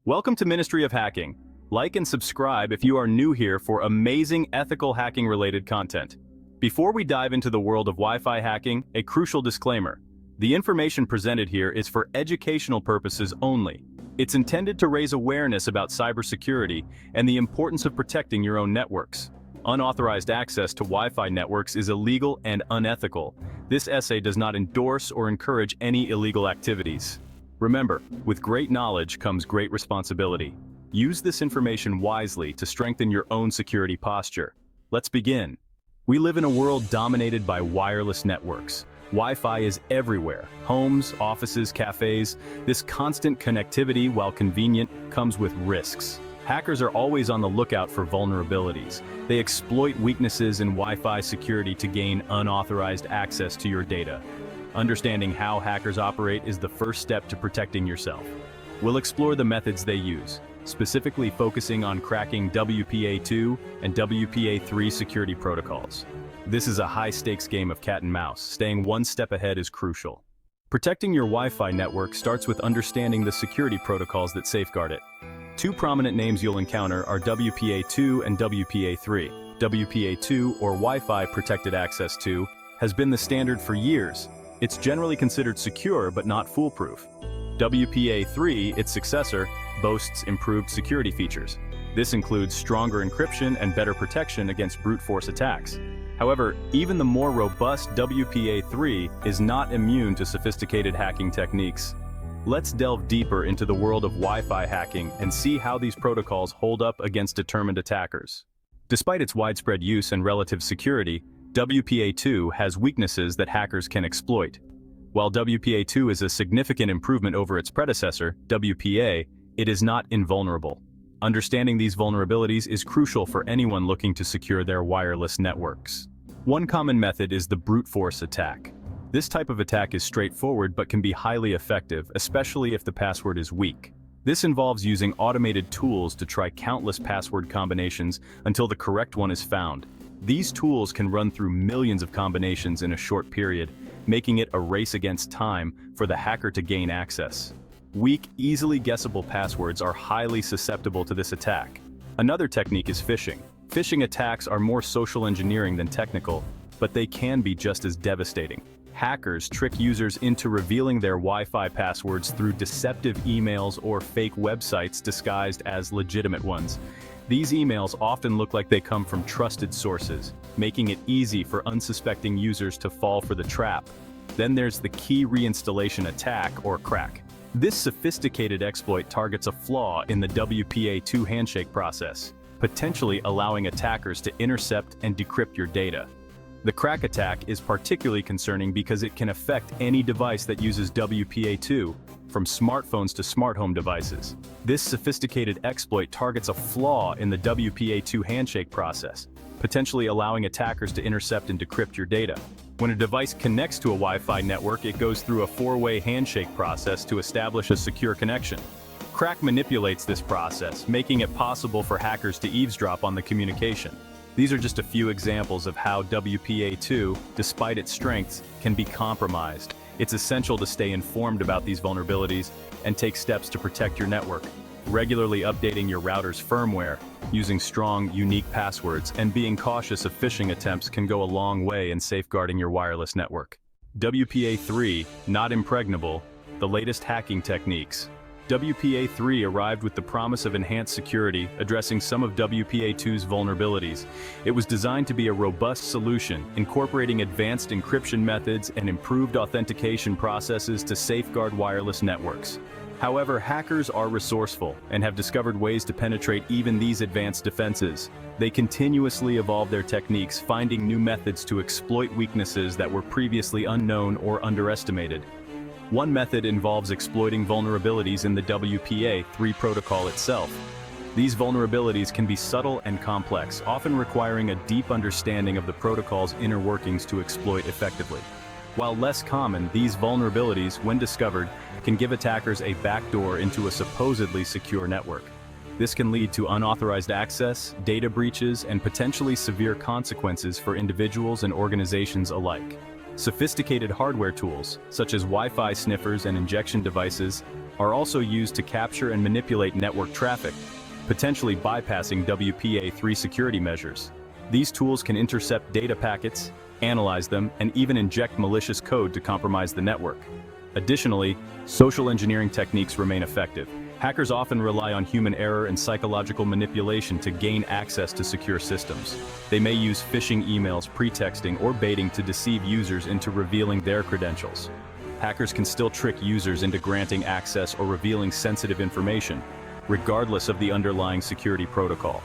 Welcome to Ministry of Hacking. Like and subscribe if you are new here for amazing ethical hacking-related content. Before we dive into the world of Wi-Fi hacking, a crucial disclaimer. The information presented here is for educational purposes only. It's intended to raise awareness about cybersecurity and the importance of protecting your own networks. Unauthorized access to Wi-Fi networks is illegal and unethical. This essay does not endorse or encourage any illegal activities. Remember, with great knowledge comes great responsibility. Use this information wisely to strengthen your own security posture. Let's begin. We live in a world dominated by wireless networks. Wi-Fi is everywhere. Homes, offices, cafes. This constant connectivity, while convenient, comes with risks. Hackers are always on the lookout for vulnerabilities. They exploit weaknesses in Wi-Fi security to gain unauthorized access to your data. Understanding how hackers operate is the first step to protecting yourself. We'll explore the methods they use, specifically focusing on cracking WPA2 and WPA3 security protocols. This is a high-stakes game of cat and mouse. Staying one step ahead is crucial. Protecting your Wi-Fi network starts with understanding the security protocols that safeguard it. Two prominent names you'll encounter are WPA2 and WPA3. WPA2, or Wi-Fi Protected Access 2, has been the standard for years. It's generally considered secure but not foolproof. WPA3, its successor, boasts improved security features. This includes stronger encryption and better protection against brute force attacks. However, even the more robust WPA3 is not immune to sophisticated hacking techniques. Let's delve deeper into the world of Wi-Fi hacking and see how these protocols hold up against determined attackers. Despite its widespread use and relative security, WPA2 has weaknesses that hackers can exploit. While WPA2 is a significant improvement over its predecessor, WPA, it is not invulnerable. Understanding these vulnerabilities is crucial for anyone looking to secure their wireless networks. One common method is the brute force attack. This type of attack is straightforward but can be highly effective, especially if the password is weak. This involves using automated tools to try countless password combinations until the correct one is found. These tools can run through millions of combinations in a short period, making it a race against time for the hacker to gain access. Weak, easily guessable passwords are highly susceptible to this attack. Another technique is phishing. Phishing attacks are more social engineering than technical, but they can be just as devastating. Hackers trick users into revealing their Wi-Fi passwords through deceptive emails or fake websites disguised as legitimate ones. These emails often look like they come from trusted sources, making it easy for unsuspecting users to fall for the trap. Then there's the key reinstallation attack, or KRACK. This sophisticated exploit targets a flaw in the WPA2 handshake process, potentially allowing attackers to intercept and decrypt your data. The KRACK attack is particularly concerning because it can affect any device that uses WPA2, from smartphones to smart home devices. This sophisticated exploit targets a flaw in the WPA2 handshake process, potentially allowing attackers to intercept and decrypt your data. When a device connects to a Wi-Fi network, it goes through a four-way handshake process to establish a secure connection. KRACK manipulates this process, making it possible for hackers to eavesdrop on the communication. These are just a few examples of how WPA2, despite its strengths, can be compromised. It's essential to stay informed about these vulnerabilities and take steps to protect your network. Regularly updating your router's firmware, using strong, unique passwords, and being cautious of phishing attempts can go a long way in safeguarding your wireless network. WPA3, not impregnable, the latest hacking techniques. WPA3 arrived with the promise of enhanced security, addressing some of WPA2's vulnerabilities. It was designed to be a robust solution, incorporating advanced encryption methods and improved authentication processes to safeguard wireless networks. However, hackers are resourceful and have discovered ways to penetrate even these advanced defenses. They continuously evolve their techniques, finding new methods to exploit weaknesses that were previously unknown or underestimated. One method involves exploiting vulnerabilities in the WPA3 protocol itself. These vulnerabilities can be subtle and complex, often requiring a deep understanding of the protocol's inner workings to exploit effectively. While less common, these vulnerabilities, when discovered, can give attackers a backdoor into a supposedly secure network. This can lead to unauthorized access, data breaches, and potentially severe consequences for individuals and organizations alike. Sophisticated hardware tools, such as Wi-Fi sniffers and injection devices, are also used to capture and manipulate network traffic, potentially bypassing WPA3 security measures. These tools can intercept data packets, analyze them, and even inject malicious code to compromise the network. Additionally, social engineering techniques remain effective. Hackers often rely on human error and psychological manipulation to gain access to secure systems. They may use phishing emails, pretexting, or baiting to deceive users into revealing their credentials. Hackers can still trick users into granting access or revealing sensitive information, regardless of the underlying security protocol.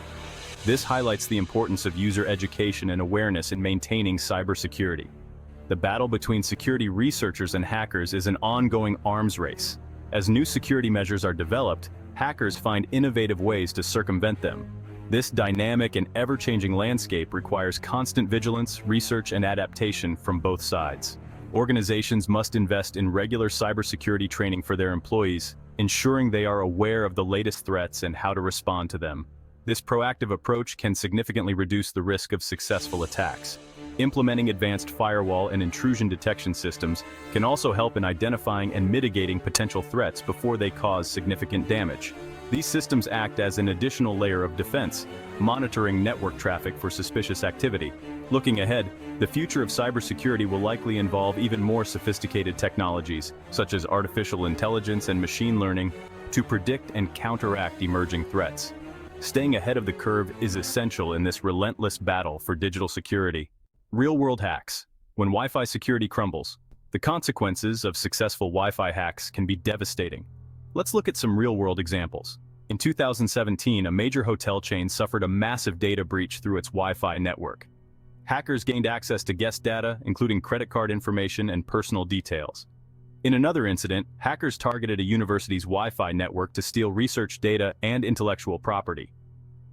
This highlights the importance of user education and awareness in maintaining cybersecurity. The battle between security researchers and hackers is an ongoing arms race. As new security measures are developed, hackers find innovative ways to circumvent them. This dynamic and ever-changing landscape requires constant vigilance, research, and adaptation from both sides. Organizations must invest in regular cybersecurity training for their employees, ensuring they are aware of the latest threats and how to respond to them. This proactive approach can significantly reduce the risk of successful attacks. Implementing advanced firewall and intrusion detection systems can also help in identifying and mitigating potential threats before they cause significant damage. These systems act as an additional layer of defense, monitoring network traffic for suspicious activity. Looking ahead, the future of cybersecurity will likely involve even more sophisticated technologies, such as artificial intelligence and machine learning, to predict and counteract emerging threats. Staying ahead of the curve is essential in this relentless battle for digital security. Real-world hacks. When Wi-Fi security crumbles, the consequences of successful Wi-Fi hacks can be devastating. Let's look at some real-world examples. In 2017, a major hotel chain suffered a massive data breach through its Wi-Fi network. Hackers gained access to guest data, including credit card information and personal details. In another incident, hackers targeted a university's Wi-Fi network to steal research data and intellectual property.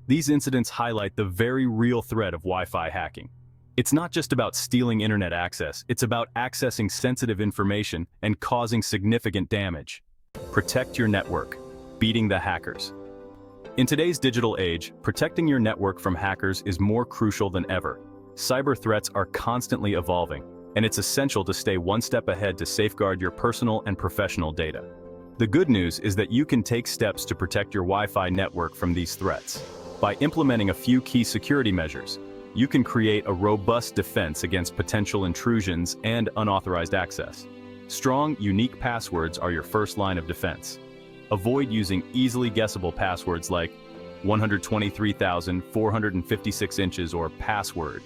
These incidents highlight the very real threat of Wi-Fi hacking. It's not just about stealing internet access, it's about accessing sensitive information and causing significant damage. Protect your network, beating the hackers. In today's digital age, protecting your network from hackers is more crucial than ever. Cyber threats are constantly evolving, and it's essential to stay one step ahead to safeguard your personal and professional data. The good news is that you can take steps to protect your Wi-Fi network from these threats. By implementing a few key security measures, you can create a robust defense against potential intrusions and unauthorized access. Strong, unique passwords are your first line of defense. Avoid using easily guessable passwords like 123,456 inches or password.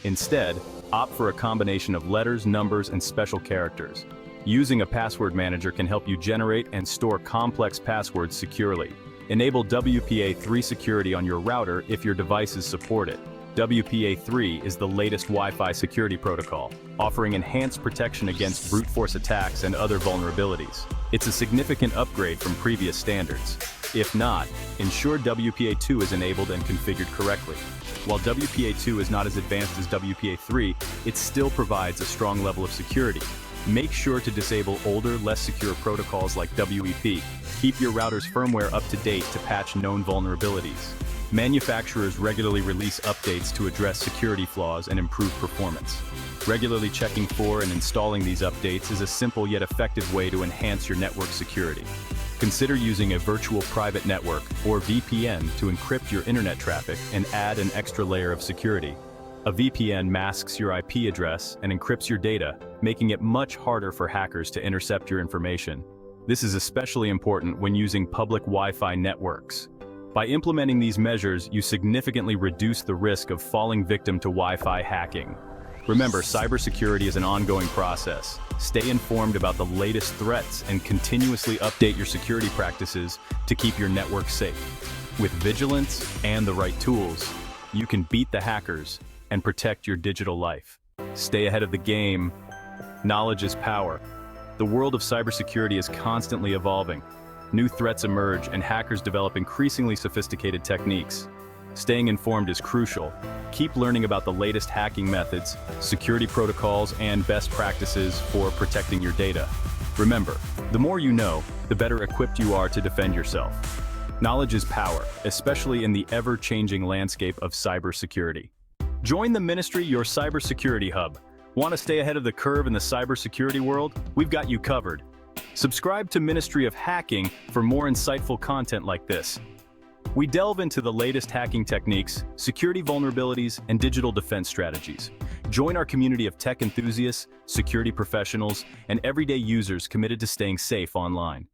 Instead, opt for a combination of letters, numbers, and special characters. Using a password manager can help you generate and store complex passwords securely. Enable WPA3 security on your router if your devices support it. WPA3 is the latest Wi-Fi security protocol, offering enhanced protection against brute force attacks and other vulnerabilities. It's a significant upgrade from previous standards. If not, ensure WPA2 is enabled and configured correctly. While WPA2 is not as advanced as WPA3, it still provides a strong level of security. Make sure to disable older, less secure protocols like WEP. Keep your router's firmware up to date to patch known vulnerabilities. Manufacturers regularly release updates to address security flaws and improve performance. Regularly checking for and installing these updates is a simple yet effective way to enhance your network security. Consider using a virtual private network, or VPN, to encrypt your internet traffic and add an extra layer of security. A VPN masks your IP address and encrypts your data, making it much harder for hackers to intercept your information. This is especially important when using public Wi-Fi networks. By implementing these measures, you significantly reduce the risk of falling victim to Wi-Fi hacking. Remember, cybersecurity is an ongoing process. Stay informed about the latest threats and continuously update your security practices to keep your network safe. With vigilance and the right tools, you can beat the hackers and protect your digital life. Stay ahead of the game. Knowledge is power. The world of cybersecurity is constantly evolving. New threats emerge and hackers develop increasingly sophisticated techniques. Staying informed is crucial. Keep learning about the latest hacking methods, security protocols, and best practices for protecting your data. Remember, the more you know, the better equipped you are to defend yourself. Knowledge is power, especially in the ever-changing landscape of cybersecurity. Join the Ministry, your Cybersecurity Hub, Want to stay ahead of the curve in the cybersecurity world? We've got you covered. Subscribe to Ministry of Hacking for more insightful content like this. We delve into the latest hacking techniques, security vulnerabilities, and digital defense strategies. Join our community of tech enthusiasts, security professionals, and everyday users committed to staying safe online.